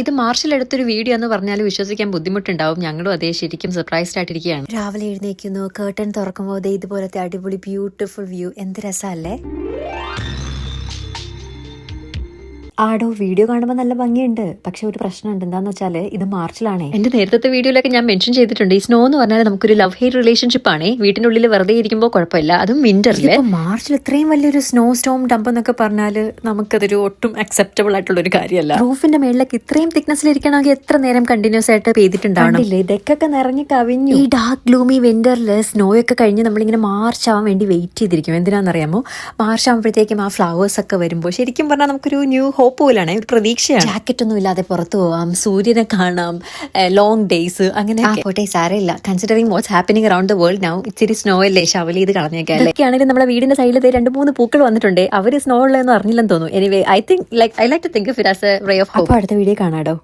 ഇത് മാർച്ചിൽ എടുത്തൊരു വീഡിയോ എന്ന് പറഞ്ഞാൽ വിശ്വസിക്കാൻ ബുദ്ധിമുട്ടുണ്ടാവും. ഞങ്ങളും അതേ ശരിക്കും സർപ്രൈസ്ഡ് ആയിട്ടിരിക്കുകയാണ്. രാവിലെ എഴുന്നേക്കുന്നു, കേർട്ടൻ തുറക്കുമ്പോൾ ഇതുപോലത്തെ അടിപൊളി ബ്യൂട്ടിഫുൾ വ്യൂ. എന്ത് രസമല്ലേ? ആടോ, വീഡിയോ കാണുമ്പോൾ നല്ല ഭംഗിയുണ്ട്. പക്ഷെ ഒരു പ്രശ്നമുണ്ട്. എന്താന്ന് വെച്ചാൽ ഇത് മാർച്ചിലാണ്. എന്റെ നേരത്തെ വീഡിയോയിലൊക്കെ ഞാൻ മെൻഷൻ ചെയ്തിട്ടുണ്ട്, ഈ സ്നോ എന്ന് പറഞ്ഞാൽ നമുക്കൊരു ലവ് ഹെയ്റ്റ് റിലേഷൻഷിപ്പ് ആണ്. വീട്ടിന്റെ ഉള്ളിൽ വെറുതെ ഇരിക്കുമ്പോൾ കുഴപ്പമില്ല, അതും വിന്ററിൽ. മാർച്ചിൽ ഇത്രയും വലിയൊരു സ്നോ സ്റ്റോം ഡംപ് എന്നൊക്കെ പറഞ്ഞാൽ നമുക്കതൊരു ഒട്ടും അക്സെപ്റ്റബിൾ ആയിട്ടുള്ള ഒരു കാര്യമല്ല. റൂഫിന്റെ മേളിലൊക്കെ ഇത്രയും തിക്നെസ്സിലിരിക്കണമെങ്കിൽ എത്ര നേരം കണ്ടിന്യൂസ് ആയിട്ട് പെയ്തിട്ടുണ്ടാവണം. ഇതൊക്കെ നിറഞ്ഞ് കവിഞ്ഞു. ഈ ഡാർക്ക് ഗ്ലൂമി വിന്ററിൽ സ്നോ ഒക്കെ കഴിഞ്ഞ് നമ്മളിങ്ങനെ മാർച്ച് ആവാൻ വേണ്ടി വെയിറ്റ് ചെയ്തിരിക്കും. എന്തിനാണെന്നറിയാമോ? മാർച്ച് ആകുമ്പോഴത്തേക്കും ആ ഫ്ലവേഴ്സ് ഒക്കെ വരുമ്പോൾ ശരിക്കും പറഞ്ഞാൽ നമുക്കൊരു ന്യൂ ഹോപ്പ് പോലാണ്, ഒരു പ്രതീക്ഷയാണ്. ജാക്കറ്റ് ഒന്നും ഇല്ലാതെ പുറത്തു പോവാം, സൂര്യനെ കാണാം, ലോങ് ഡേയ്സ് അങ്ങനെ. പോട്ടെ, സാരമില്ല. Considering what's happening around the world now. ഇച്ചിരി സ്നോ അല്ലേ, ഷവൽ ചെയ്ത് കളഞ്ഞേക്കാം. ഇതൊക്കെയാണെങ്കിൽ നമ്മുടെ വീടിന്റെ സൈഡിൽ 2-3 പൂക്കൾ വന്നിട്ടുണ്ട്. അവര് സ്നോ ഉള്ളതെന്ന് അറിഞ്ഞില്ലെന്ന് തോന്നുന്നു. Anyway, I like to think of it as a ray of hope. അടുത്ത വീഡിയോ കാണാടോ.